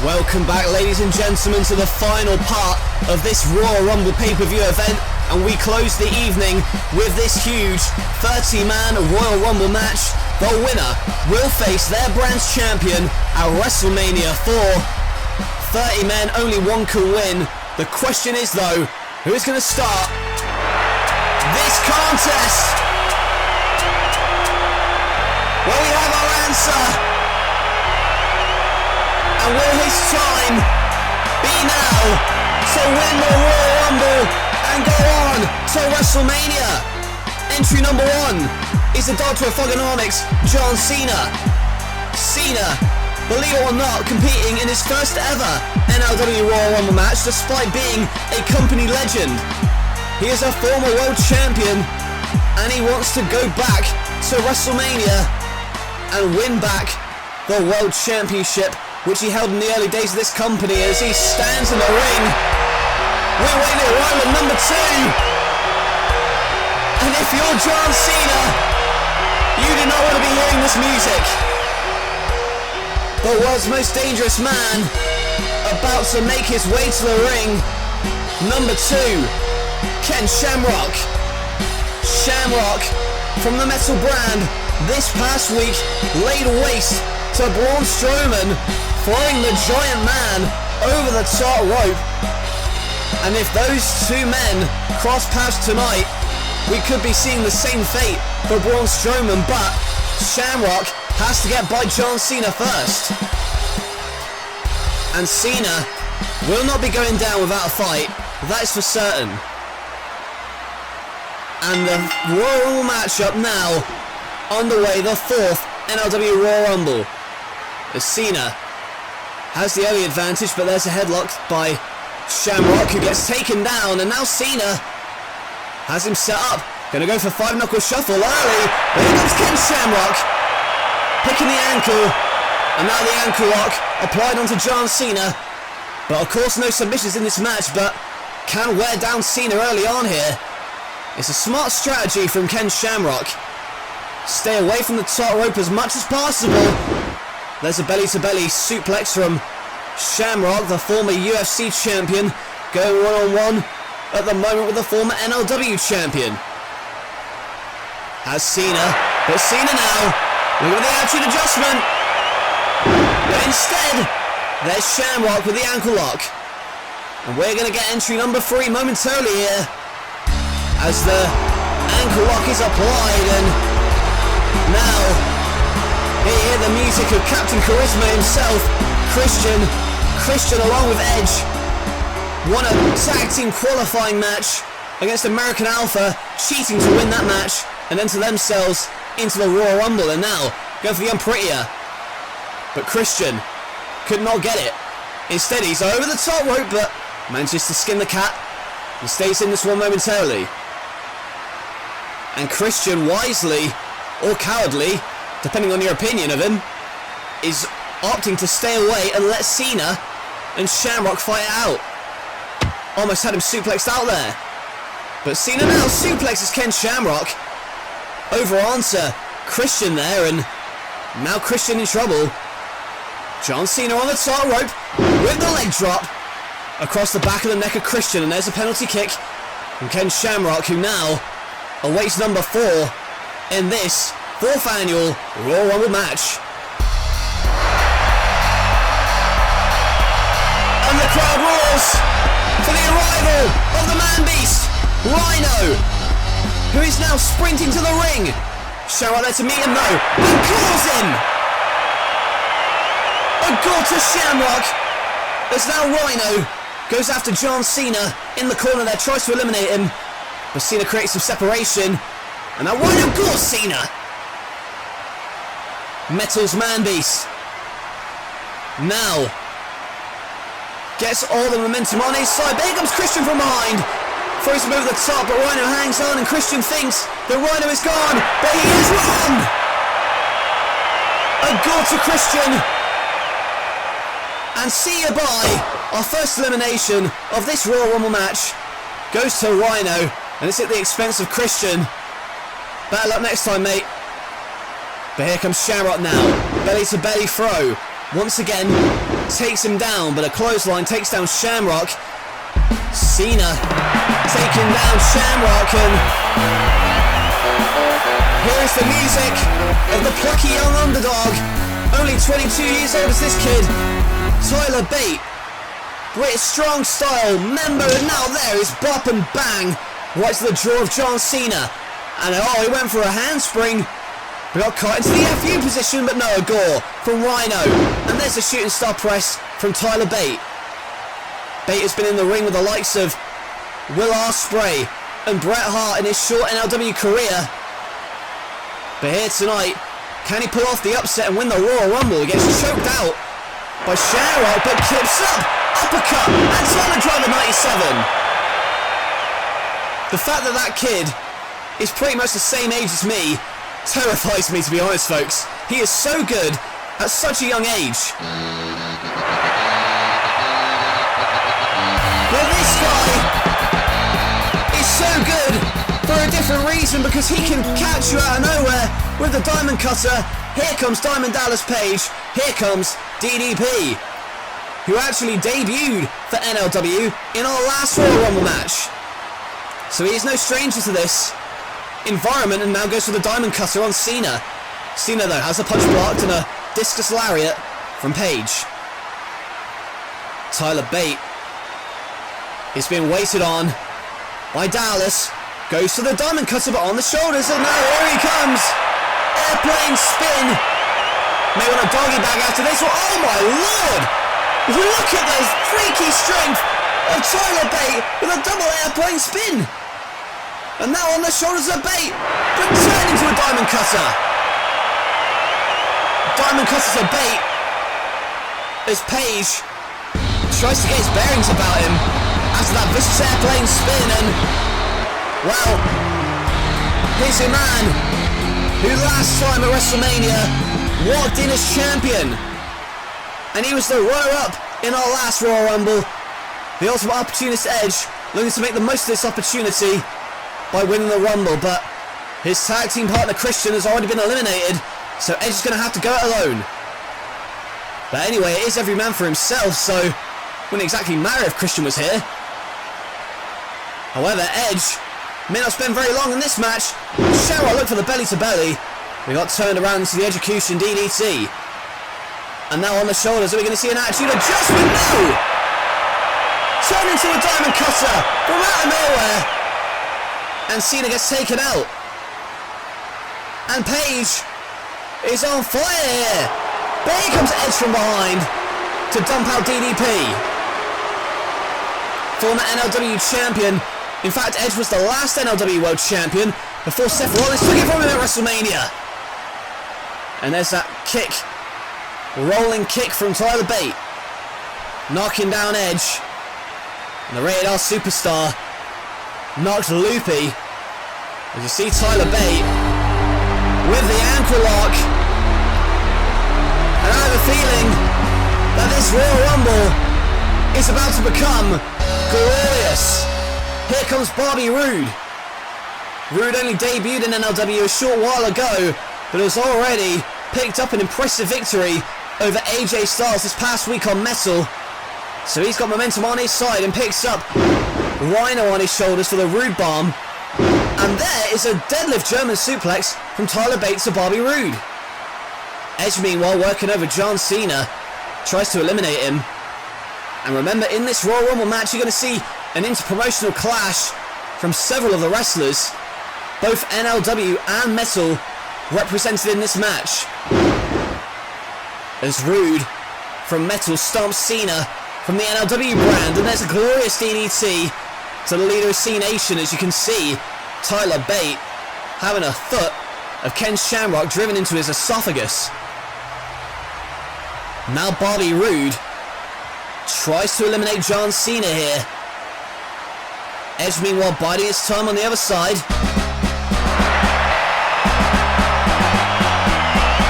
Welcome back, ladies and gentlemen, to the final part of this Royal Rumble pay-per-view event, and we close the evening with this huge 30-man Royal Rumble match. The winner will face their brand's champion at WrestleMania 4. 30 men, only one can win. The question is, though, who is going to start this contest? Well, we have our answer. And will his time be now to win the Royal Rumble and go on to WrestleMania? Entry number 1 is the Doctor of Thugonomics, John Cena. Cena, believe it or not, competing in his first ever NLW Royal Rumble match despite being a company legend. He is a former world champion and he wants to go back to WrestleMania and win back the World Championship, which he held in the early days of this company. As he stands in the ring, we're waiting at rival number 2. And if you're John Cena, you do not want to be hearing this music. The world's most dangerous man, about to make his way to the ring. Number 2, Ken Shamrock. Shamrock, from the Metal brand, this past week laid waste to Braun Strowman, throwing the giant man over the top rope. And if those two men cross paths tonight, we could be seeing the same fate for Braun Strowman, but Shamrock has to get by John Cena first. And Cena will not be going down without a fight, that is for certain. And the Royal Rumble matchup now underway, the 4th NLW Royal Rumble. As Cena has the early advantage, but there's a headlock by Shamrock, who gets taken down, and now Cena has him set up. Gonna go for 5-knuckle shuffle early, but here comes Ken Shamrock, picking the ankle, and now the ankle lock applied onto John Cena. But of course no submissions in this match, but can wear down Cena early on here. It's a smart strategy from Ken Shamrock. Stay away from the top rope as much as possible. There's a belly-to-belly suplex from Shamrock, the former UFC champion, going one-on-one at the moment with the former NLW champion. Has Cena, but Cena now, look at the attitude adjustment. But instead, there's Shamrock with the ankle lock. And we're going to get entry number 3 momentarily here, as the ankle lock is applied, and now hear the music of Captain Charisma himself, Christian along with Edge, won a tag team qualifying match against American Alpha, cheating to win that match and enter themselves into the Royal Rumble, and now going for the unprettier. But Christian could not get it. Instead he's over the top rope, but manages to skin the cat and stays in this one momentarily. And Christian, wisely or cowardly, depending on your opinion of him, is opting to stay away and let Cena and Shamrock fight it out. Almost had him suplexed out there. But Cena now suplexes Ken Shamrock over onto Christian there, and now Christian in trouble. John Cena on the top rope with the leg drop across the back of the neck of Christian, and there's a penalty kick from Ken Shamrock, who now awaits number 4 in this 4th annual Royal Rumble match. And the crowd roars for the arrival of the man beast, Rhino, who is now sprinting to the ring. Shamrock there to meet him though, and calls him. A goal to Shamrock, as now Rhino goes after John Cena in the corner there, tries to eliminate him, but Cena creates some separation, and now Rhino goes Cena. Metal's man beast now gets all the momentum on his side, but here comes Christian from behind, throws him over the top, but Rhino hangs on, and Christian thinks that Rhino is gone, but he is wrong. A goal to Christian, and see you bye. Our first elimination of this Royal Rumble match goes to Rhino, and it's at the expense of Christian. Better luck next time, mate. But here comes Shamrock now. Belly to belly throw. Once again, takes him down, but a clothesline takes down Shamrock. Cena taking down Shamrock, and here is the music of the plucky young underdog. Only 22 years old is this kid, Tyler Bate. British strong style member, and now there is bop and bang right to the jaw of John Cena. And he went for a handspring. We got caught into the FU position, but no, a gore from Rhino. And there's a shooting star press from Tyler Bate. Bate has been in the ring with the likes of Will Ospreay and Bret Hart in his short NLW career. But here tonight, can he pull off the upset and win the Royal Rumble? He gets choked out by Shamrock, but clips up, uppercut, and Simon Driver 97. The fact that that kid is pretty much the same age as me terrifies me, to be honest, folks. He is so good at such a young age. But this guy is so good for a different reason, because he can catch you out of nowhere with the Diamond Cutter. Here comes Diamond Dallas Page. Here comes DDP, who actually debuted for NLW in our last Royal Rumble match. So he is no stranger to this environment, and now goes for the Diamond Cutter on Cena. Cena, though, has a punch blocked and a discus lariat from Page. Tyler Bate is being waited on by Dallas. Goes for the Diamond Cutter, but on the shoulders, and now here he comes. Airplane spin. May want a doggy bag after this one. Oh my lord! Look at the freaky strength of Tyler Bate with a double airplane spin. And now on the shoulders of Bate, but turned into a Diamond Cutter. Diamond Cutter to Bate as Page tries to get his bearings about him after that vicious airplane spin, and well, here's your man who last time at WrestleMania walked in as champion, and he was the runner-up in our last Royal Rumble. The Ultimate Opportunist Edge looking to make the most of this opportunity by winning the Rumble, but his tag team partner Christian has already been eliminated, so Edge is going to have to go it alone. But anyway, it is every man for himself, so it wouldn't exactly matter if Christian was here. However, Edge may not spend very long in this match. Shamrock looked for the belly to belly. We got turned around into the Execution DDT. And now on the shoulders, are we going to see an Attitude Adjustment? No! Turned into a Diamond Cutter from out of nowhere. And Cena gets taken out. And Page is on fire here. But here comes Edge from behind to dump out DDP. Former NLW champion. In fact, Edge was the last NLW World Champion before Seth Rollins took it from him at WrestleMania. And there's that kick. Rolling kick from Tyler Bate. Knocking down Edge. And the Rated R Superstar knocked loopy. As you see Tyler Bate with the ankle lock. And I have a feeling that this Royal Rumble is about to become glorious. Here comes Bobby Roode. Roode only debuted in NLW a short while ago, but has already picked up an impressive victory over AJ Styles this past week on Metal. So he's got momentum on his side and picks up Rhino on his shoulders for the Roode Bomb. And there is a deadlift German suplex from Tyler Bate to Bobby Roode. Edge, meanwhile, working over John Cena, tries to eliminate him. And remember, in this Royal Rumble match, you're going to see an interpromotional clash from several of the wrestlers, both NLW and Metal, represented in this match. As Roode from Metal stomps Cena from the NLW brand, and there's a glorious DDT to the leader of C Nation. As you can see, Tyler Bate having a foot of Ken Shamrock driven into his esophagus. Now Bobby Roode tries to eliminate John Cena here. Edge, meanwhile, biding his time on the other side.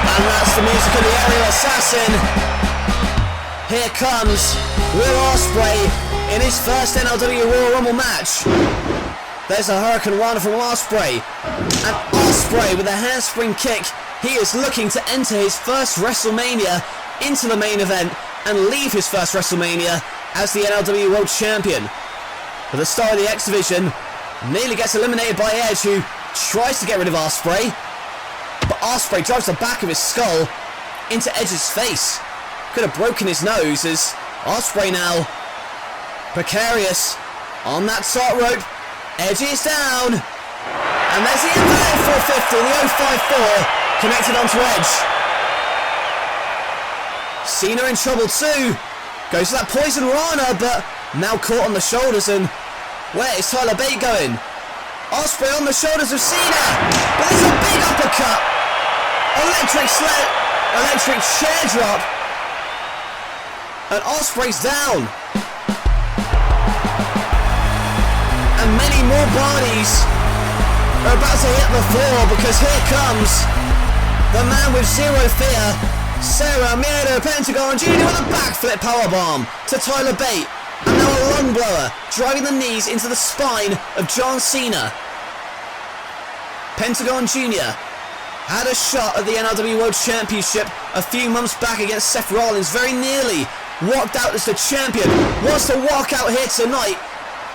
And that's the music of the Aerial Assassin. Here comes Will Ospreay in his first NLW Royal Rumble match. There's a Hurricane Rana from Ospreay. And Ospreay with a handspring kick. He is looking to enter his first WrestleMania into the main event and leave his first WrestleMania as the NLW World Champion. But the star of the X Division nearly gets eliminated by Edge, who tries to get rid of Ospreay, but Ospreay drives the back of his skull into Edge's face. Could have broken his nose, as Ospreay now precarious on that top rope. Edge is down, and there's the invalid 450, the 054 connected onto Edge. Cena in trouble too. Goes for that poison rana, but now caught on the shoulders. And where is Tyler Bate going? Ospreay on the shoulders of Cena, but there's a big uppercut. Electric chair drop, and Ospreay's down. And many more bodies are about to hit the floor, because here comes the man with zero fear, Sarah Miedo Pentagon Jr. with a backflip powerbomb to Tyler Bate, and now a lung blower driving the knees into the spine of John Cena. Pentagon Jr. had a shot at the NLW World Championship a few months back against Seth Rollins, very nearly walked out as the champion, wants to walk out here tonight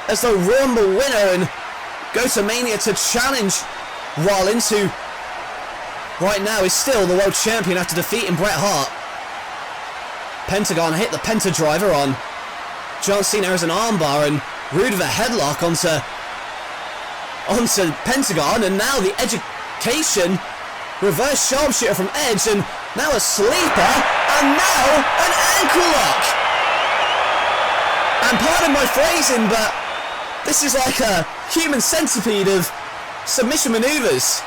as the Rumble winner and go to Mania to challenge Rollins, who right now is still the world champion after defeating Bret Hart. Pentagon hit the Penta driver on John Cena as an armbar, and Roode with a headlock onto Pentagon, and now the education reverse sharpshooter from Edge, and now a sleeper, and now an ankle lock. And pardon my phrasing, but this is like a human centipede of submission maneuvers.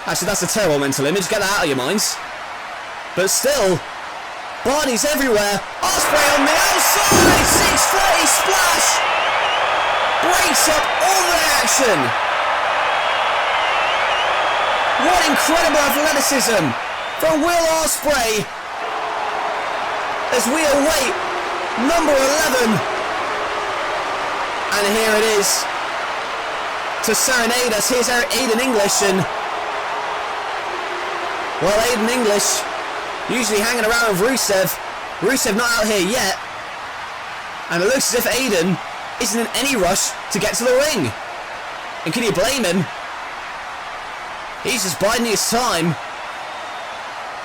Actually, that's a terrible mental image. Get that out of your minds. But still, bodies everywhere. Ospreay on the outside. 630 splash. Breaks up all the action. What incredible athleticism from Will Ospreay as we await number 11. And here it is to serenade us. Here's our Aiden English, and well, Aiden English usually hanging around with Rusev. Rusev not out here yet, and it looks as if Aiden isn't in any rush to get to the ring. And can you blame him? He's just biding his time,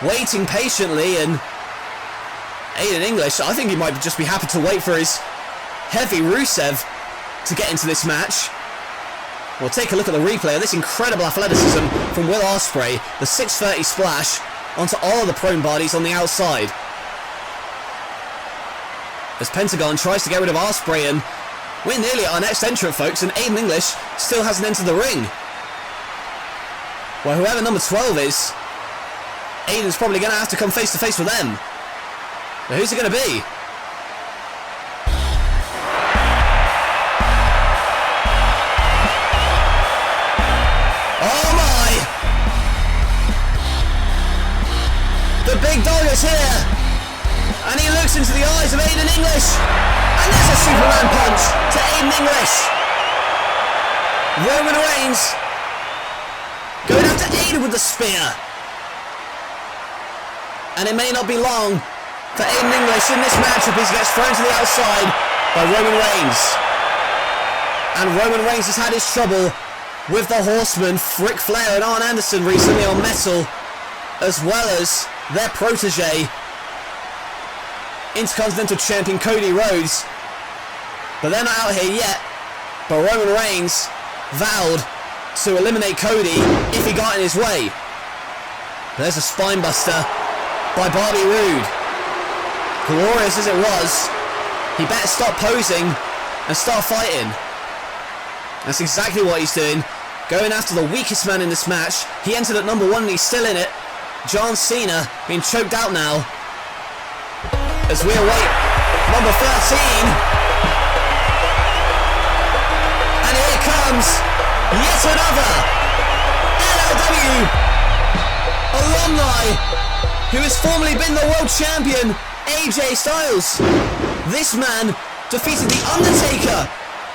waiting patiently, and Aiden English, I think he might just be happy to wait for his heavy Rusev to get into this match. We'll take a look at the replay of this incredible athleticism from Will Ospreay, the 630 splash onto all of the prone bodies on the outside. As Pentagon tries to get rid of Ospreay, and we're nearly at our next entrant, folks, and Aiden English still hasn't entered the ring. Well, whoever number 12 is, Aiden's probably going to have to come face to face with them. But who's it going to be? Oh my! The big dog is here, and he looks into the eyes of Aiden English, and there's a Superman punch to Aiden English. Roman Reigns going after Aiden with the spear, and it may not be long for Aiden English in this matchup as he gets thrown to the outside by Roman Reigns. And Roman Reigns has had his trouble with the Horsemen, Ric Flair and Arn Anderson recently on Metal, as well as their protege, Intercontinental Champion Cody Rhodes. But they're not out here yet, but Roman Reigns vowed to eliminate Cody if he got in his way. There's a spinebuster by Bobby Roode. Glorious as it was, he better stop posing and start fighting. That's exactly what he's doing, going after the weakest man in this match. He entered at number 1 and he's still in it. John Cena being choked out now as we await number 13. And here comes yet another NLW alumni who has formerly been the world champion, AJ Styles. This man defeated The Undertaker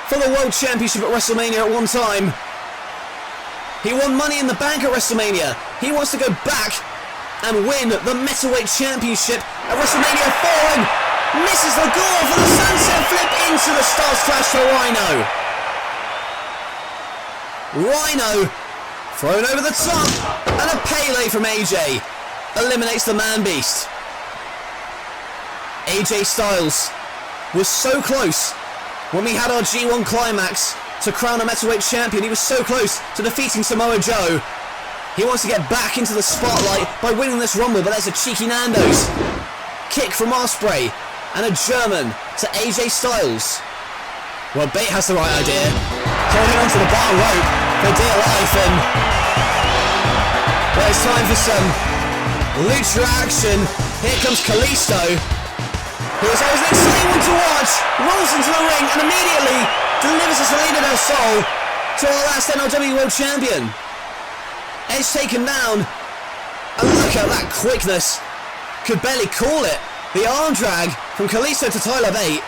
for the World Championship at WrestleMania at one time. He won Money in the Bank at WrestleMania. He wants to go back and win the Metalweight Championship at WrestleMania 4 and misses the goal for the sunset flip into the Stars Clash to Rhino. Rhino thrown over the top and a Pele from AJ eliminates the Man Beast. AJ Styles was so close when we had our G1 climax to crown a Metalweight Champion. He was so close to defeating Samoa Joe. He wants to get back into the spotlight by winning this Rumble, but there's a cheeky Nando's kick from Ospreay and a German to AJ Styles. Well, Bate has the right idea, holding onto the bar rope for dear life, and well, it's time for some lucha action. Here comes Kalisto, who is always an exciting one to watch, rolls into the ring and immediately delivers a Salida del Sol to our last NLW World Champion. Edge taken down, and look at that quickness. Could barely call it. The arm drag from Kalisto to Tyler Bate.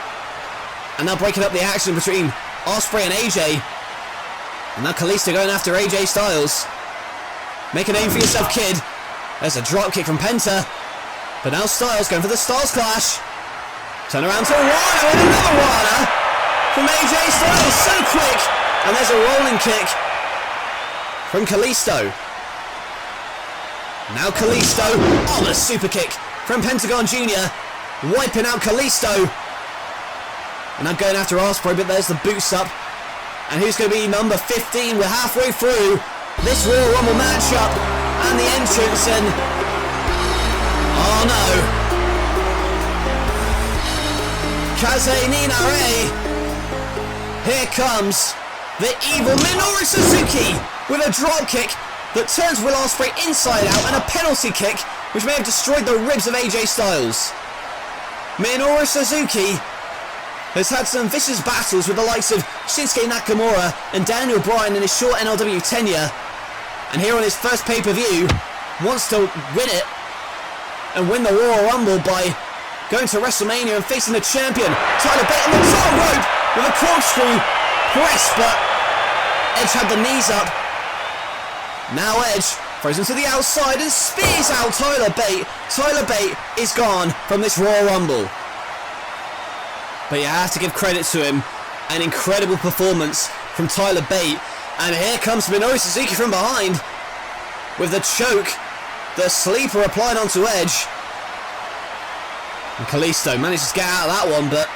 And now breaking up the action between Ospreay and AJ. And now Kalisto going after AJ Styles. Make a name for yourself, kid. There's a drop kick from Penta. But now Styles going for the Stars Clash. Turn around to Rana and another Rana from AJ Styles. So quick. And there's a rolling kick from Kalisto. Now Kalisto. Oh, the super kick from Pentagon Jr. Wiping out Kalisto. And now going after Ospreay, but there's the boots up. And who's going to be number 15? We're halfway through this Royal Rumble matchup. And the entrance, and oh no. Kaze Ninare. Here comes the evil Minoru Suzuki with a drop kick that turns Will Ospreay inside out and a penalty kick which may have destroyed the ribs of AJ Styles. Minoru Suzuki has had some vicious battles with the likes of Shinsuke Nakamura and Daniel Bryan in his short NLW tenure, and here on his first pay-per-view wants to win it and win the Royal Rumble by going to WrestleMania and facing the champion Tyler Bate on the top rope with a corkscrew press, but Edge had the knees up. Now Edge throws him to the outside and spears out Tyler Bate. Tyler Bate is gone from this Royal Rumble. But you have to give credit to him. An incredible performance from Tyler Bate. And here comes Minoru Suzuki from behind with the choke, the sleeper applied onto Edge. And Kalisto manages to get out of that one, but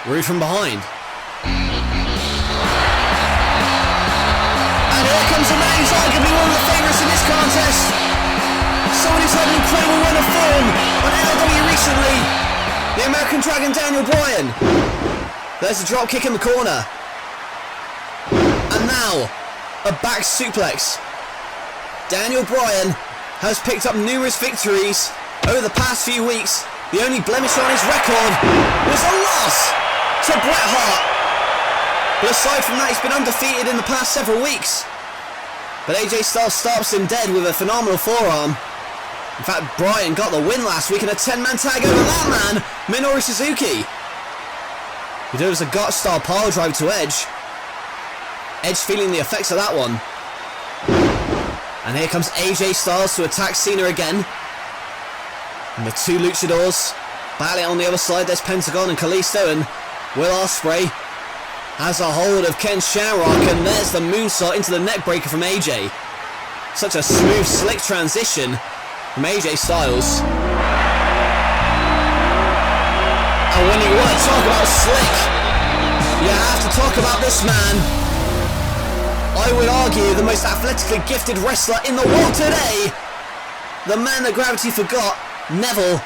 Roode from behind. Here comes a man who's arguably one of the favourites in this contest. Someone who's had an incredible run of form on NLW recently. The American Dragon Daniel Bryan. There's a drop kick in the corner. And now, a back suplex. Daniel Bryan has picked up numerous victories over the past few weeks. The only blemish on his record was a loss to Bret Hart. But aside from that, he's been undefeated in the past several weeks. But AJ Styles stops him dead with a phenomenal forearm. In fact, Bryan got the win last week in a 10-man tag over that man, Minoru Suzuki. He delivers a gut-style pile drive to Edge. Edge feeling the effects of that one. And here comes AJ Styles to attack Cena again. And the two luchadors battling on the other side. There's Pentagon and Kalisto, and Will Ospreay has a hold of Ken Shamrock, and there's the moonsault into the neckbreaker from AJ. Such a smooth, slick transition from AJ Styles. And when you want to talk about slick, you have to talk about this man. I would argue the most athletically gifted wrestler in the world today. The man that gravity forgot, Neville,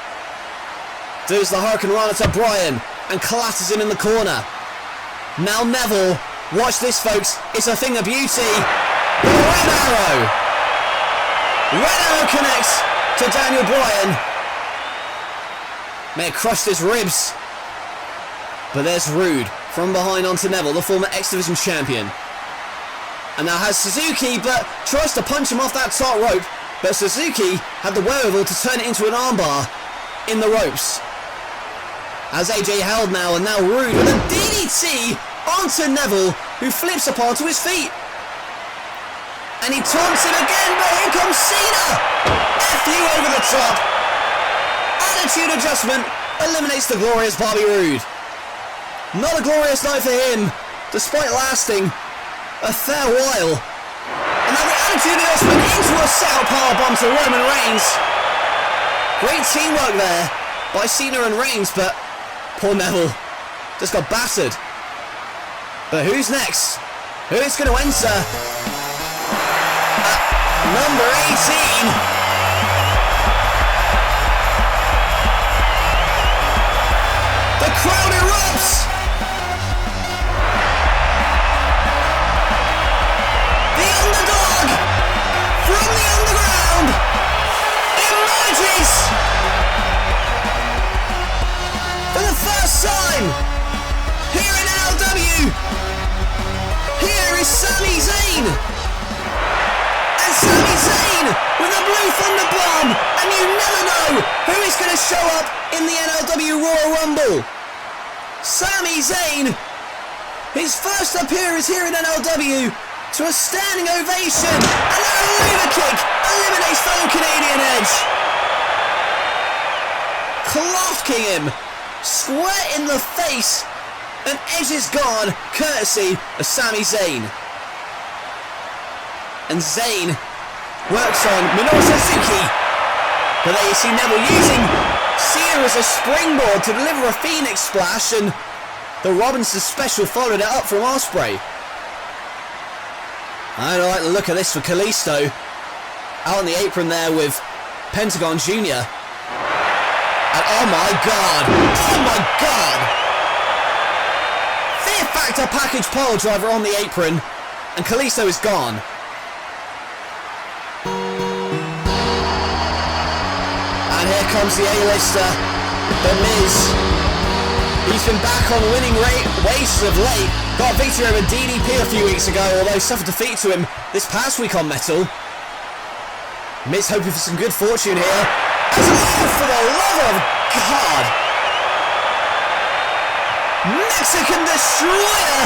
does the Hurricane Rana to Bryan and clatters him in the corner. Now Neville, watch this folks, it's a thing of beauty. The Red Arrow! Red Arrow connects to Daniel Bryan. May have crushed his ribs. But there's Roode from behind onto Neville, the former X Division champion. And now has Suzuki, but tries to punch him off that top rope. But Suzuki had the wherewithal to turn it into an armbar in the ropes. As AJ held now, and now Roode with a DDT onto Neville, who flips up onto his feet. And he taunts him again, but here comes Cena! F you over the top! Attitude adjustment eliminates the glorious Bobby Roode. Not a glorious night for him, despite lasting a fair while. And now the attitude adjustment into a setup powerbomb to Roman Reigns. Great teamwork there by Cena and Reigns, but poor Neville just got battered. But who's next? Who is going to enter? Number 18. The crowd erupts. The underdog from the underground emerges for the first time here in NLW. Here is Sami Zayn. And Sami Zayn with a blue thunder bomb. And you never know who is going to show up in the NLW Royal Rumble. Sami Zayn, his first appearance here in NLW, to a standing ovation. And then a lever kick eliminates fellow Canadian Edge. Clocking him square in the face. And Edge is gone, courtesy of Sami Zayn. And Zayn works on Minoru Suzuki. But there you see Neville using Cena as a springboard to deliver a Phoenix Splash, and the Robinson special followed it up from Ospreay. I don't like the look of this for Kalisto. Out on the apron there with Pentagon Jr. And oh my god! Oh my god! Fear Factor package pile driver on the apron, and Kalisto is gone. And here comes the A-lister, The Miz. He's been back on winning ways of late. Got a victory over DDP a few weeks ago, although suffered defeat to him this past week on Metal. Miz hoping for some good fortune here. As for the love of God! Mexican Destroyer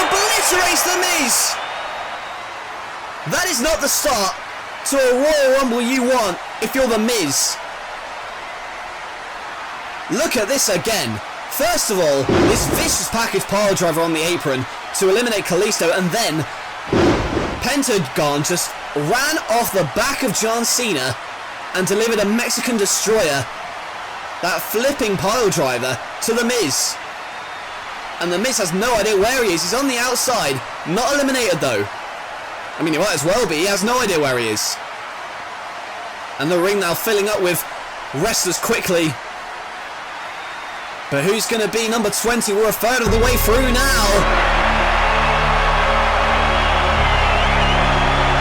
obliterates The Miz. That is not the start to a Royal Rumble you want if you're The Miz. Look at this again. First of all, this vicious package pile driver on the apron to eliminate Kalisto, and then Pentagon just ran off the back of John Cena and delivered a Mexican Destroyer, that flipping pile driver, to The Miz. And The Miz has no idea where he is. He's on the outside, not eliminated though. I mean, he might as well be. He has no idea where he is. And the ring now filling up with wrestlers quickly. But who's going to be number 20? We're a third of the way through now.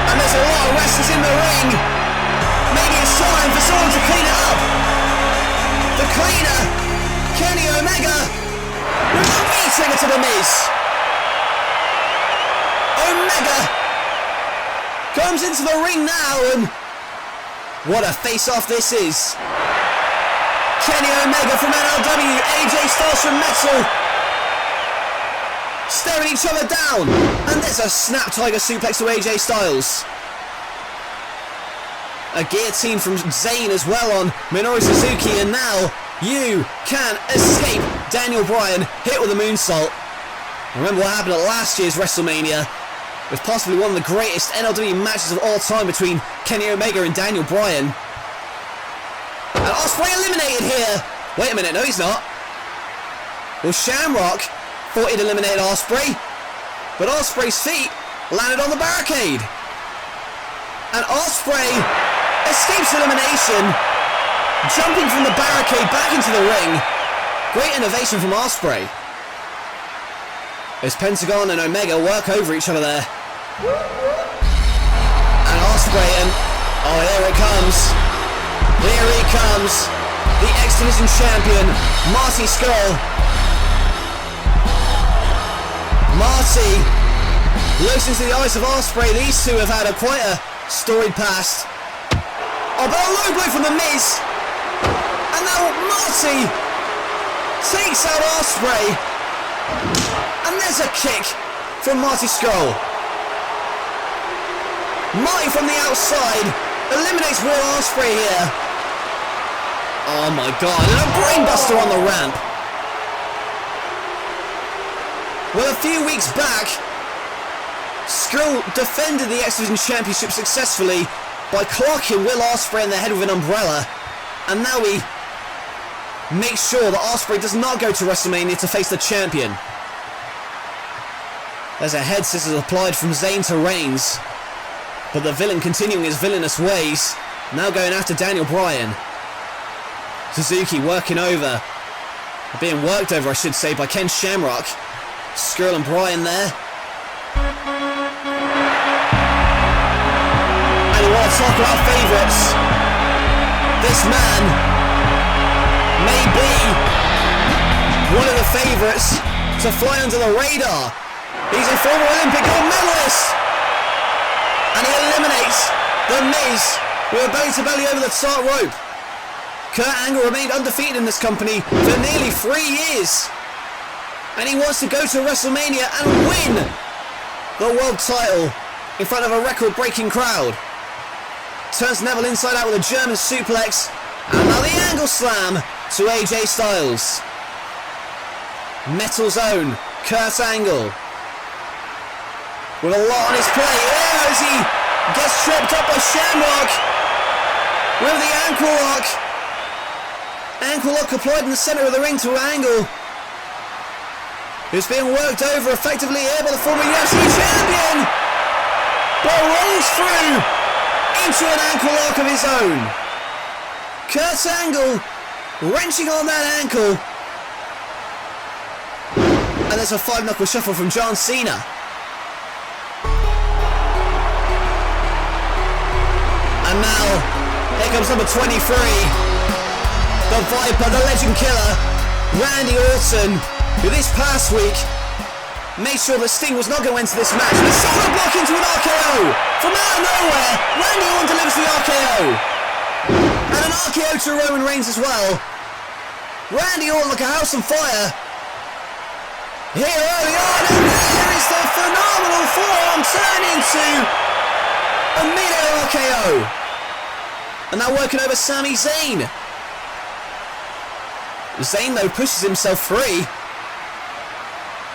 And there's a lot of wrestlers in the ring. Maybe it's time for someone to clean it up. The cleaner, Kenny Omega, with a V-trigger to The Miz. Omega comes into the ring now, and what a face-off this is. Kenny Omega from NLW, AJ Styles from Metal, staring each other down, and there's a snap tiger suplex to AJ Styles. A guillotine from Zayn as well on Minoru Suzuki, and now you can escape Daniel Bryan, hit with a moonsault. Remember what happened at last year's WrestleMania, with possibly one of the greatest NLW matches of all time between Kenny Omega and Daniel Bryan. And Ospreay eliminated here. Wait a minute, no he's not. Well, Shamrock thought he'd eliminated Ospreay, but Ospreay's feet landed on the barricade. And Ospreay escapes elimination, jumping from the barricade back into the ring. Great innovation from Ospreay. As Pentagon and Omega work over each other there. And Ospreay and... oh, here it comes. Here he comes. The X-Division champion, Marty Scurll. Marty looks into the eyes of Ospreay. These two have had quite a storied past. Oh, but a low blow from The Miz. And now Marty takes out Ospreay. And there's a kick from Marty Scurll. Marty from the outside eliminates Will Ospreay here. Oh my god, and a brainbuster on the ramp. Well, a few weeks back, Skrull defended the X Division Championship successfully by clocking Will Ospreay in the head with an umbrella, and now he makes sure that Ospreay does not go to WrestleMania to face the champion. There's a head scissors applied from Zayn to Reigns, but the villain continuing his villainous ways, now going after Daniel Bryan. Suzuki working over, being worked over I should say, by Ken Shamrock. Skrull and Bryan there. And you want to talk about favourites. This man may be one of the favourites to fly under the radar. He's a former Olympic gold medalist. And he eliminates The Miz with a belly-to-belly over the top rope. Kurt Angle remained undefeated in this company for nearly 3 years. And he wants to go to WrestleMania and win the world title in front of a record-breaking crowd. Turns Neville inside out with a German suplex. And now the angle slam to AJ Styles. Metal Zone, Kurt Angle. With a lot on his plate. Yeah, as he gets tripped up by Shamrock. With the ankle lock. Ankle lock applied in the centre of the ring to Angle, who's being worked over effectively here by the former UFC champion. But rolls through into an ankle lock of his own. Kurt Angle wrenching on that ankle. And there's a 5-knuckle shuffle from John Cena. And now, here comes number 23. The Viper, the Legend Killer, Randy Orton, who this past week made sure that Sting was not going to enter this match. And a solid block into an RKO. From out of nowhere, Randy Orton delivers the RKO. And an RKO to Roman Reigns as well. Randy Orton like a house on fire. Here early on, and there is the phenomenal forearm turn into a mid-air RKO. And now working over Sami Zayn. Zayn though pushes himself free.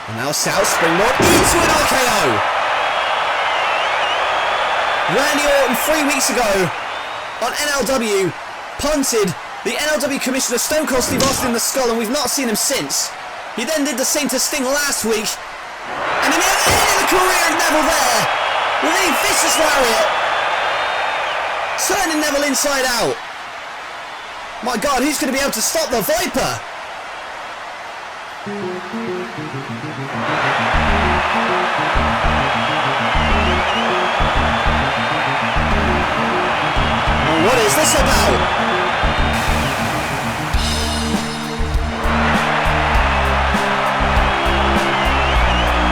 And now South Springboard into an RKO. Randy Orton 3 weeks ago on NLW punted the NLW Commissioner Stone Cold Steve Austin in the skull, and we've not seen him since. He then did the same to Sting last week. And he ended the career of Neville there with a vicious lariat, turning Neville inside out. My God, who's going to be able to stop the Viper? What is this about?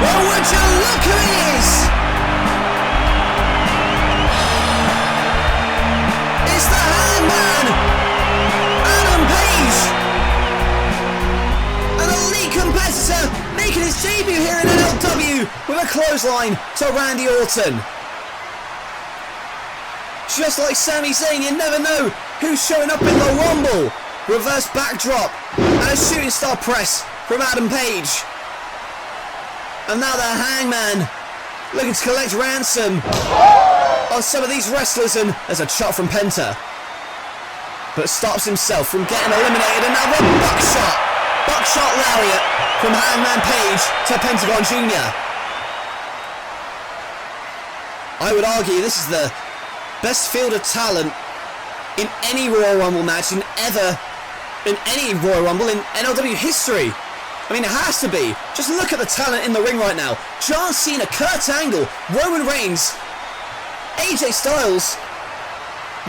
Well, would you look who he is? It's the Hangman, Adam Page, an elite competitor making his debut here in NLW with a clothesline to Randy Orton. Just like Sami Zayn, you never know who's showing up in the Rumble. Reverse backdrop and a shooting star press from Adam Page. And now the Hangman looking to collect ransom on some of these wrestlers, and there's a chop from Penta, but stops himself from getting eliminated. And now the buckshot lariat from Hangman Page to Pentagon Jr. I would argue this is the best field of talent in any Royal Rumble match in any Royal Rumble in NLW history. I mean, it has to be. Just look at the talent in the ring right now. John Cena, Kurt Angle, Roman Reigns, AJ Styles,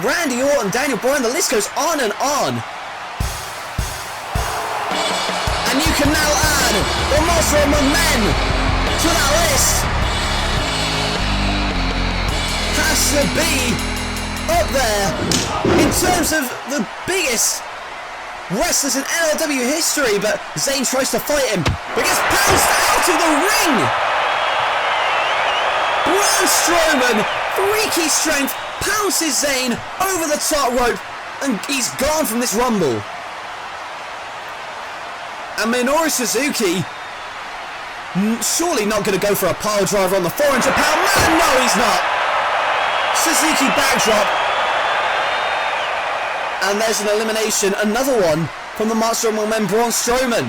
Randy Orton, Daniel Bryan, the list goes on and on. And you can now add the Monster Among Men to that list. Has to be up there in terms of the biggest wrestlers in NLW history. But Zayn tries to fight him, but gets bounced out of the ring. Braun Strowman freaky strength, pounces Zayn over the top rope, and he's gone from this Rumble. And Minoru Suzuki, surely not going to go for a pile driver on the 400-pound man. No, he's not. Suzuki backdrop. And there's an elimination, another one from the Master of Men, Braun Strowman,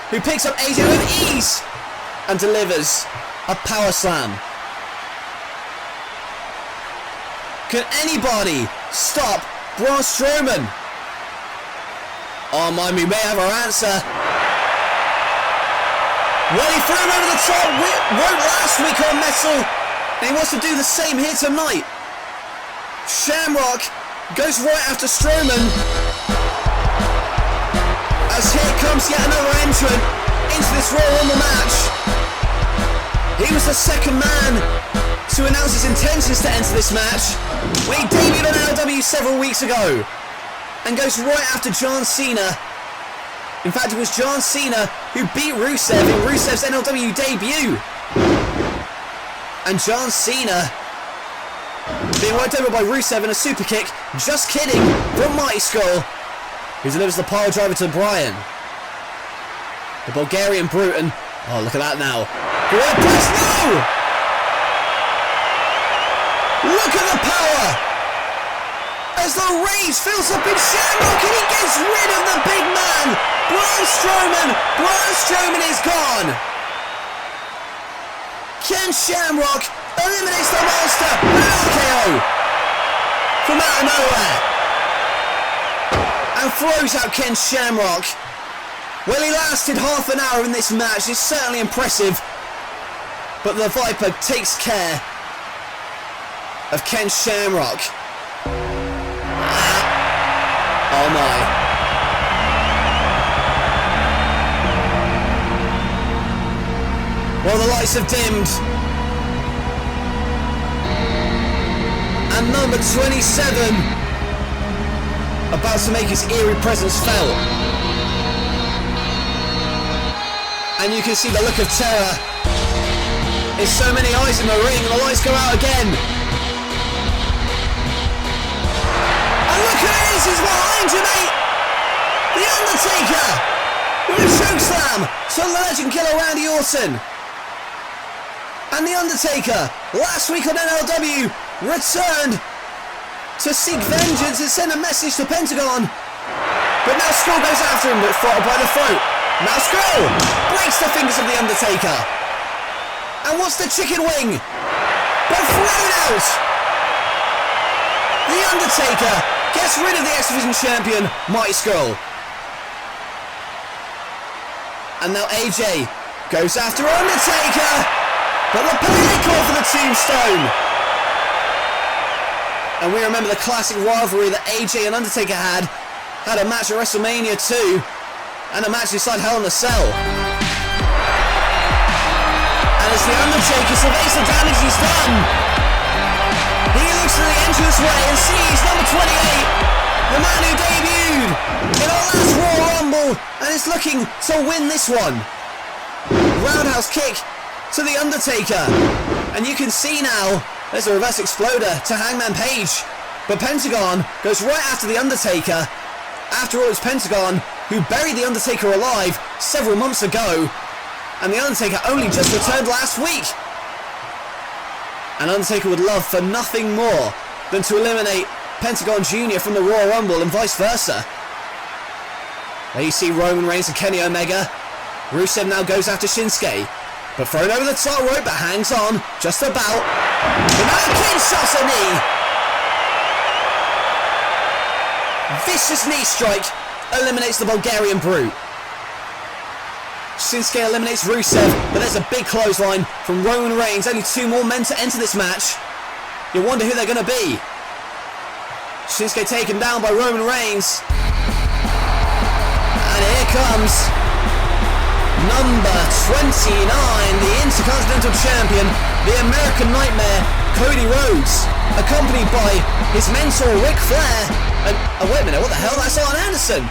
who picks up AJ with ease and delivers a power slam. Can anybody stop Braun Strowman? Oh my, we may have our answer. Well, he threw him over the top rope last week on Metal, and he wants to do the same here tonight. Shamrock goes right after Strowman, as here comes yet another entrant into this Royal Rumble match. He was the second man to announce his intentions to enter this match when he debuted on NLW several weeks ago, and goes right after John Cena. In fact, it was John Cena who beat Rusev in Rusev's NLW debut. And John Cena being worked over by Rusev in a super kick. Just kidding, from Mighty Skull, who delivers the pile driver to Bryan. The Bulgarian Bruton. Oh, look at that now. Great press, no! Look at the power! As the rage fills up in Shamrock, and he gets rid of the big man! Braun Strowman! Braun Strowman is gone! Ken Shamrock eliminates the monster with an RKO from out of nowhere, and throws out Ken Shamrock. Well, he lasted half an hour in this match. It's certainly impressive, but the Viper takes care of Ken Shamrock. Oh my. Well, the lights have dimmed, and number 27 about to make his eerie presence felt. And you can see the look of terror. There's so many eyes in the ring, and the lights go out again. And look at this, he's behind you, mate! The Undertaker with a chokeslam to the legend killer Randy Orton. And The Undertaker, last week on NLW, returned to seek vengeance and send a message to Pentagon. But now Skull goes after him, but throttled by the throat. Now Skull breaks the fingers of The Undertaker. And what's the chicken wing? But thrown out! The Undertaker gets rid of the X-Division champion, Mighty Skull. And now AJ goes after Undertaker. But the penalty call for the tombstone. And we remember the classic rivalry that AJ and Undertaker had a match at WrestleMania 2 and a match inside Hell in a Cell. And as the Undertaker surveys the damage he's done, he looks to the entranceway and sees number 28, the man who debuted in our last Royal Rumble and is looking to win this one. Roundhouse kick to the Undertaker, and you can see now there's a reverse exploder to Hangman Page, but Pentagon goes right after the Undertaker. After all, it's Pentagon who buried the Undertaker alive several months ago, and the Undertaker only just returned last week. And Undertaker would love for nothing more than to eliminate Pentagon Jr. from the Royal Rumble and vice versa. There you see Roman Reigns and Kenny Omega. Rusev now goes after Shinsuke, but thrown over the top rope, but hangs on, just about. But now Kinshots a knee. Vicious knee strike eliminates the Bulgarian Brute. Shinsuke eliminates Rusev, but there's a big clothesline from Roman Reigns. Only two more men to enter this match. You wonder who they're going to be. Shinsuke taken down by Roman Reigns. And here comes number 29, the Intercontinental Champion, the American Nightmare, Cody Rhodes, accompanied by his mentor Ric Flair. And wait a minute, what the hell? That's Arn Anderson.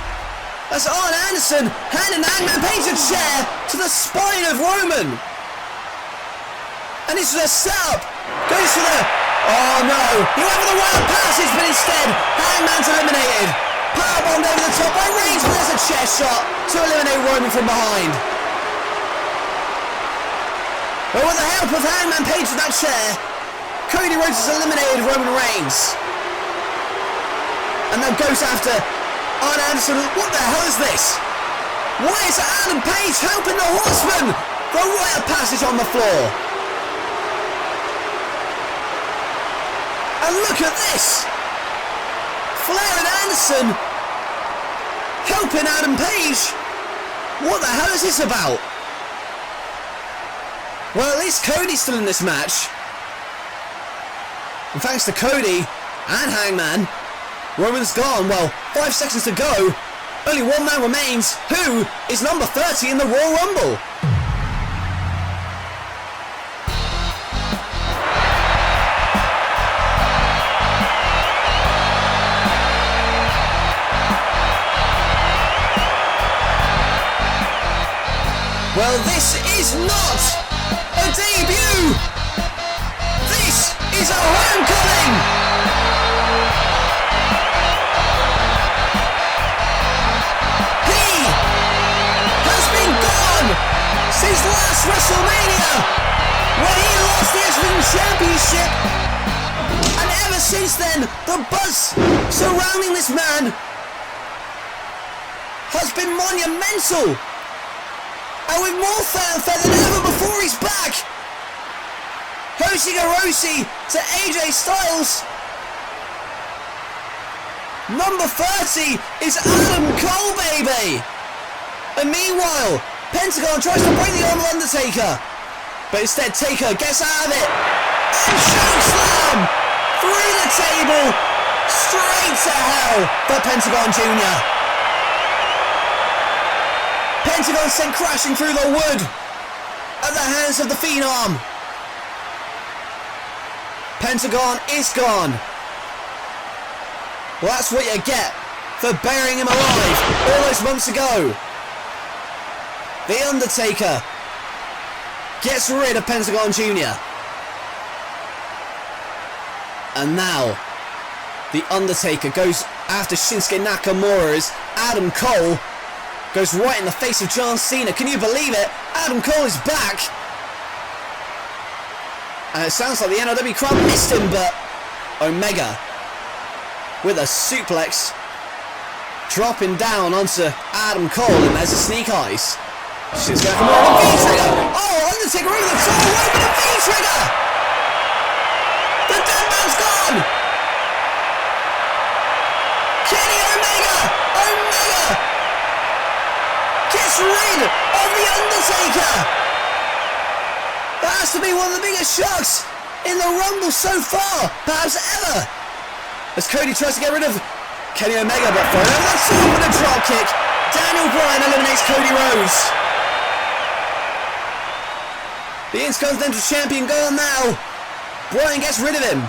That's Arn Anderson handing Hangman Page a chair to the spine of Roman. And this is a setup. Goes for the Oh no! He went for the wild passage, but instead, Hangman's eliminated. Powerbombed over the top by Reigns, but there's a chair shot to eliminate Roman from behind. But with the help of Hangman Page with that chair, Cody Rhodes has eliminated Roman Reigns. And now goes after Arn Anderson. What the hell is this? Why is Adam Page helping the Horseman? The rite of passage on the floor. And look at this. Flair and Anderson helping Adam Page. What the hell is this about? Well, at least Cody's still in this match. And thanks to Cody and Hangman, Roman's gone. Well, 5 seconds to go. Only one man remains. Who is number 30 in the Royal Rumble? Well, this is not a debut. This is a homecoming. He has been gone since last WrestleMania, when he lost the X-Division Championship. And ever since then, the buzz surrounding this man has been monumental. And with more fanfare than ever before, he's back! Hiroshi to AJ Styles. Number 30 is Adam Cole, baby! And meanwhile, Pentagon tries to break the arm of Undertaker. But instead, Taker gets out of it. And chokeslam! Through the table! Straight to hell for Pentagon Jr. Pentagon sent crashing through the wood at the hands of the Phenom. Pentagon is gone. Well, that's what you get for burying him alive all those months ago. The Undertaker gets rid of Pentagon Jr. And now the Undertaker goes after Shinsuke Nakamura's Adam Cole. Goes right in the face of John Cena. Can you believe it? Adam Cole is back. And it sounds like the NLW crowd missed him, but Omega with a suplex dropping down onto Adam Cole, and there's a sneak eyes. She's going for more of a V-trigger. Oh, Undertaker over the top, right with a V-trigger. The dead man's gone. Kenny Omega gets rid of the Undertaker. That has to be one of the biggest shocks in the Rumble so far, perhaps ever. As Cody tries to get rid of Kenny Omega, but for over the top with a drop kick, Daniel Bryan eliminates Cody Rhodes. The Intercontinental Champion gone now. Bryan gets rid of him.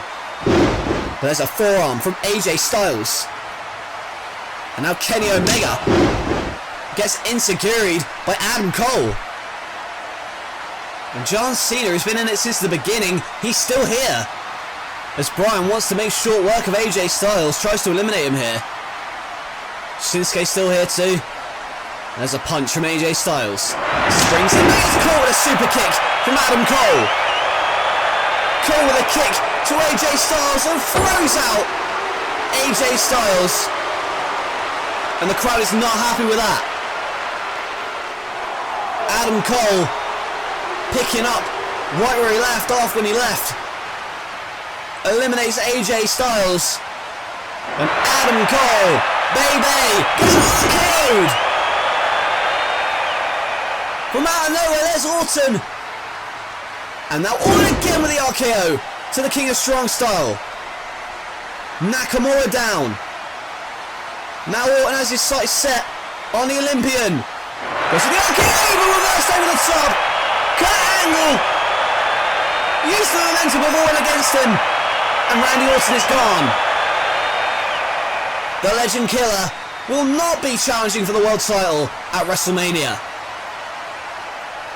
But there's a forearm from AJ Styles. And now Kenny Omega gets insecuried by Adam Cole. And John Cena, who's been in it since the beginning, he's still here. As Bryan wants to make short work of AJ Styles, tries to eliminate him here. Shinsuke's still here too. There's a punch from AJ Styles. Springs in, nails Cole with a super kick from Adam Cole. Cole with a kick to AJ Styles and throws out AJ Styles. And the crowd is not happy with that. Adam Cole picking up right where he left off when he left. Eliminates AJ Styles. And Adam Cole, baby, gets RKO'd. From out of nowhere, there's Orton. And now Orton again with the RKO to the King of Strong Style. Nakamura down. Now Orton has his sights set on the Olympian. Goes to the RKO, but reversed over the top. Kurt Angle used the momentum of Orton against him. And Randy Orton is gone. The Legend Killer will not be challenging for the world title at WrestleMania.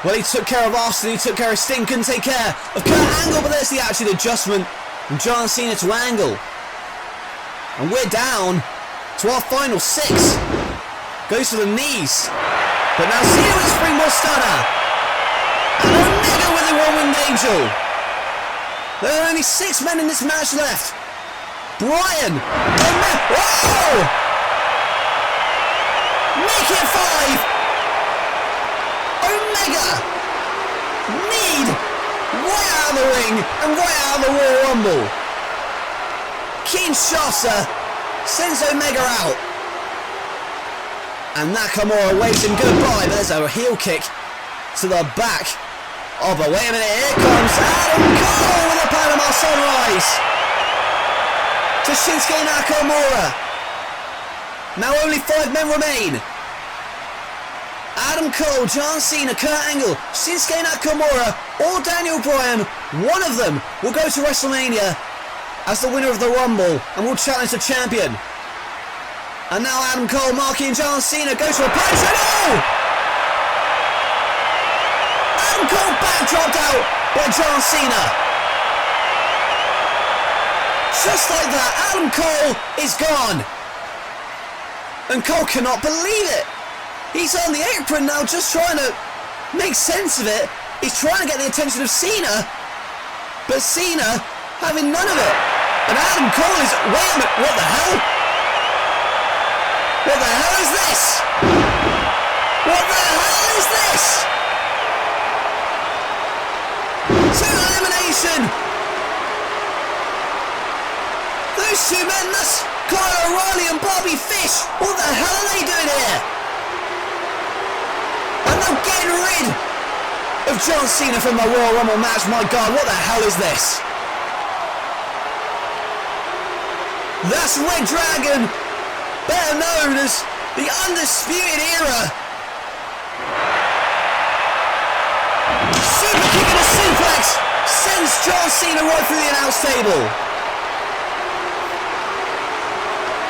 Well, he took care of Austin, he took care of Sting, couldn't take care of Kurt Angle, but there's the attitude adjustment From John Cena to Angle. And we're down to our final 6. Goes for the knees. But now Cena with the springboard stunner. And Omega with the one-winged angel. There are only 6 men in this match left. Bryan. Omega. Whoa! Make it 5. Omega. Need. Right out of the ring and right out of the Royal Rumble. Kinshasa sends Omega out. And Nakamura waves him goodbye, but there's a heel kick to the back. Oh, but wait a minute, here comes Adam Cole with a Panama Sunrise to Shinsuke Nakamura. Now only 5 men remain. Adam Cole, John Cena, Kurt Angle, Shinsuke Nakamura, or Daniel Bryan. One of them will go to WrestleMania as the winner of the Rumble and will challenge the champion. And now Adam Cole marking John Cena, goes for a punch and oh! Adam Cole backdropped out by John Cena. Just like that, Adam Cole is gone. And Cole cannot believe it. He's on the apron now just trying to make sense of it. He's trying to get the attention of Cena, but Cena having none of it. And Adam Cole is, wait a minute, what the hell? What the hell is this? What the hell is this? To elimination. Those 2 men, that's Kyle O'Reilly and Bobby Fish. What the hell are they doing here? And they're getting rid of John Cena from the Royal Rumble match. My God, what the hell is this? That's Red Dragon, better known as the Undisputed Era. Super kick and a suplex sends John Cena right through the announce table.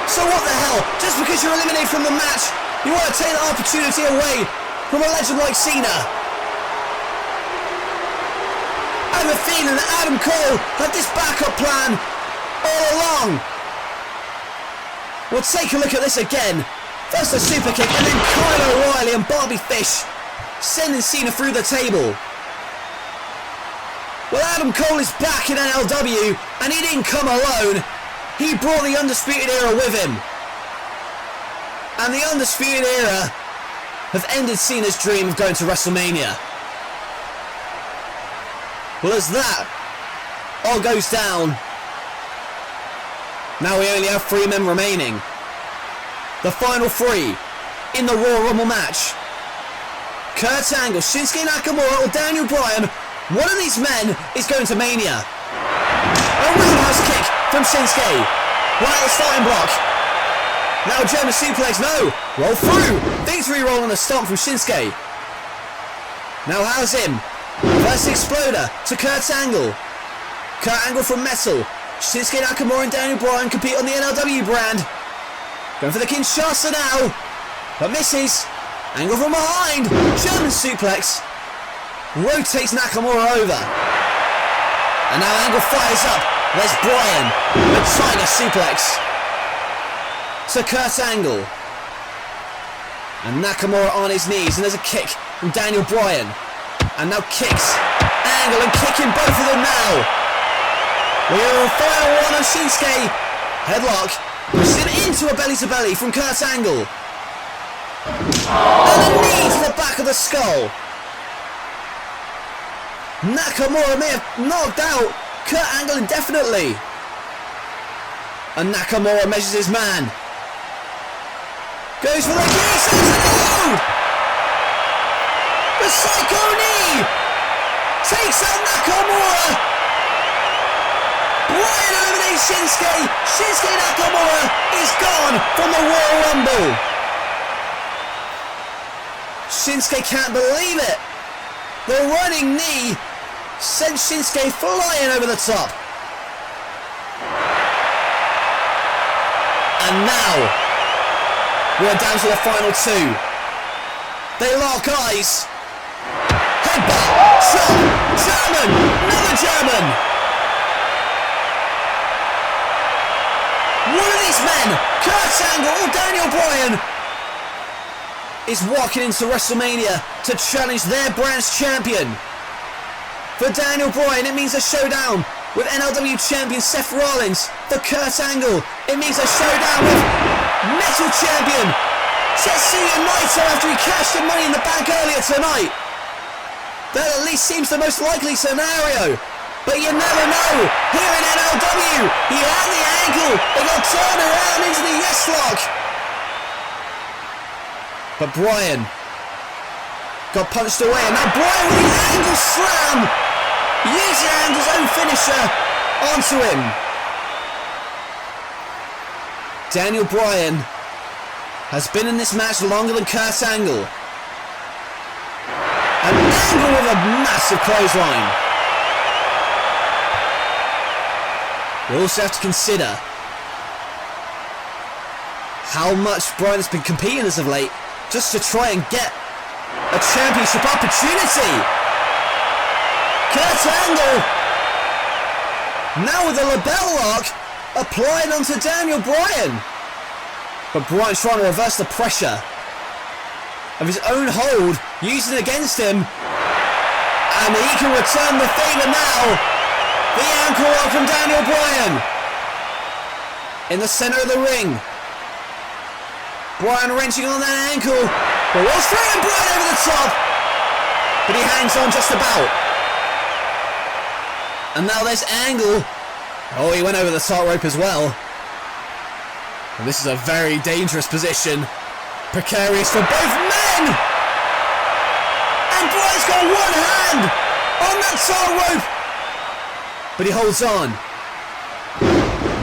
So what the hell? Just because you're eliminated from the match, you want to take the opportunity away from a legend like Cena? I have a feeling that Adam Cole had this backup plan all along. We'll take a look at this again. First a super kick and then Kyle O'Reilly and Bobby Fish sending Cena through the table. Well, Adam Cole is back in NLW and he didn't come alone. He brought the Undisputed Era with him. And the Undisputed Era have ended Cena's dream of going to WrestleMania. Well, as that all goes down, now we only have 3 men remaining. The final 3 in the Royal Rumble match. Kurt Angle, Shinsuke Nakamura or Daniel Bryan. One of these men is going to Mania. A roundhouse kick from Shinsuke. Right at the starting block. Now German suplex, no. Roll through. Victory roll on a stomp from Shinsuke. Now how's him? First exploder to Kurt Angle. Kurt Angle from metal. Shinsuke Nakamura and Daniel Bryan compete on the NLW brand. Going for the Kinshasa now. But misses. Angle from behind. German suplex. Rotates Nakamura over. And now Angle fires up. There's Bryan. The Tiger suplex. To Kurt Angle. And Nakamura on his knees. And there's a kick from Daniel Bryan. And now kicks Angle and kicking both of them now. We're on final one on Shinsuke. Headlock. Pushes him into a belly-to-belly from Kurt Angle. And a knee to the back of the skull. Nakamura may have knocked out Kurt Angle indefinitely. And Nakamura measures his man. Goes for the knee. The Psycho knee. Takes out Nakamura. Bryan eliminates Shinsuke. Shinsuke Nakamura is gone from the Royal Rumble. Shinsuke can't believe it. The running knee sent Shinsuke flying over the top. And now we're down to the final 2. They lock eyes. Headbutt. Chop. German. Another German. one of these men, Kurt Angle or Daniel Bryan, is walking into WrestleMania to challenge their brand's champion. For Daniel Bryan, it means a showdown with NLW champion Seth Rollins. For Kurt Angle, it means a showdown with Metal champion Tetsuya Naito after he cashed in Money in the Bank earlier tonight. That at least seems the most likely scenario. But you never know. Here in NLW, he had the ankle. It got turned around into the yes lock. But Bryan got punched away, and now Bryan with the angle slam, using Angle's own finisher onto him. Daniel Bryan has been in this match longer than Kurt Angle. An Angle with a massive clothesline. We also have to consider how much Bryan has been competing as of late, just to try and get a championship opportunity. Kurt Angle, now with the label lock applied onto Daniel Bryan. But Bryan's trying to reverse the pressure of his own hold, using it against him. And he can return the favour now. The ankle lock from Daniel Bryan. In the centre of the ring. Bryan wrenching on that ankle. But what's throwing Bryan over the top? But he hangs on just about. And now there's Angle. Oh, he went over the top rope as well. And this is a very dangerous position. Precarious for both men. And Bryan's got one hand on that top rope. But he holds on.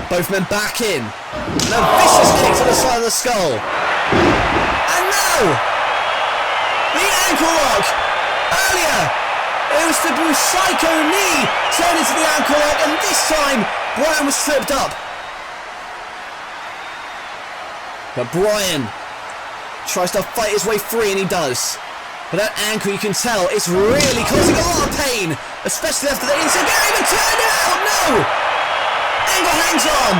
Both men back in. And a vicious kick to the side of the skull. And now, the ankle lock. Earlier, it was the Busaiku knee turned into the ankle lock, and this time, Bryan was tripped up. But Bryan tries to fight his way free, and he does. But that ankle, you can tell, it's really causing a lot of pain, especially after the Insigari, but turned it out, no! Angle hangs on,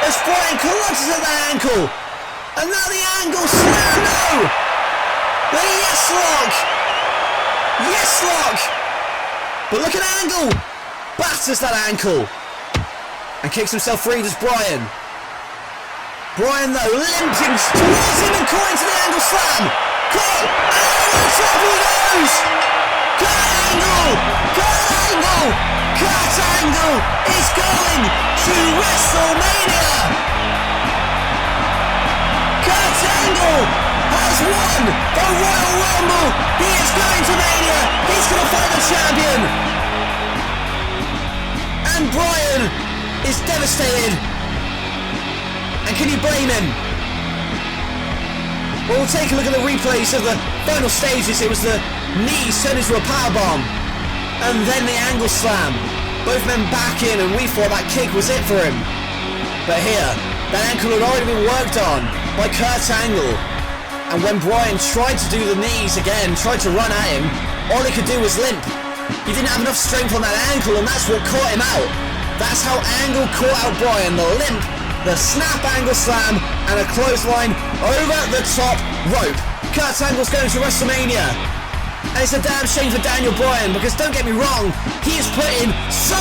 as Bryan clutches at that ankle. And now the Angle slam, no! The yes lock! Yes lock! But look at Angle! Batters that ankle! And kicks himself free, does Bryan. Bryan though, limping towards him and caught into the Angle slam! Caught! And over the top he goes! Kurt Angle! Kurt Angle! Kurt Angle is going to WrestleMania! Kurt Angle has won the Royal Rumble! He is going to Mania! He's going to fight the champion! And Bryan is devastated. And can you blame him? Well, we'll take a look at the replays of the final stages. It was the knees turned into a powerbomb. And then the Angle slam. Both men back in, and we thought that kick was it for him. But here, that ankle had already been worked on by Kurt Angle. And when Bryan tried to do the knees again, tried to run at him, all he could do was limp. He didn't have enough strength on that ankle, and that's what caught him out. That's how Angle caught out Bryan, the limp, the snap Angle slam, and a clothesline over the top rope. Kurt Angle's going to WrestleMania. And it's a damn shame for Daniel Bryan, because don't get me wrong, he has put in so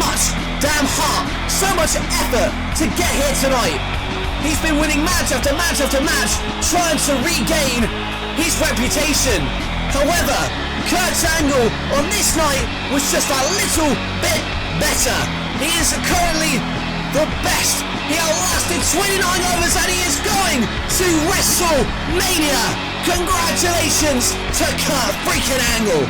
much damn heart, so much effort to get here tonight. He's been winning match after match after match, trying to regain his reputation. However, Kurt Angle on this night was just a little bit better. He is currently the best. He outlasted 29 overs, and he is going to WrestleMania. Congratulations to Kurt freaking Angle.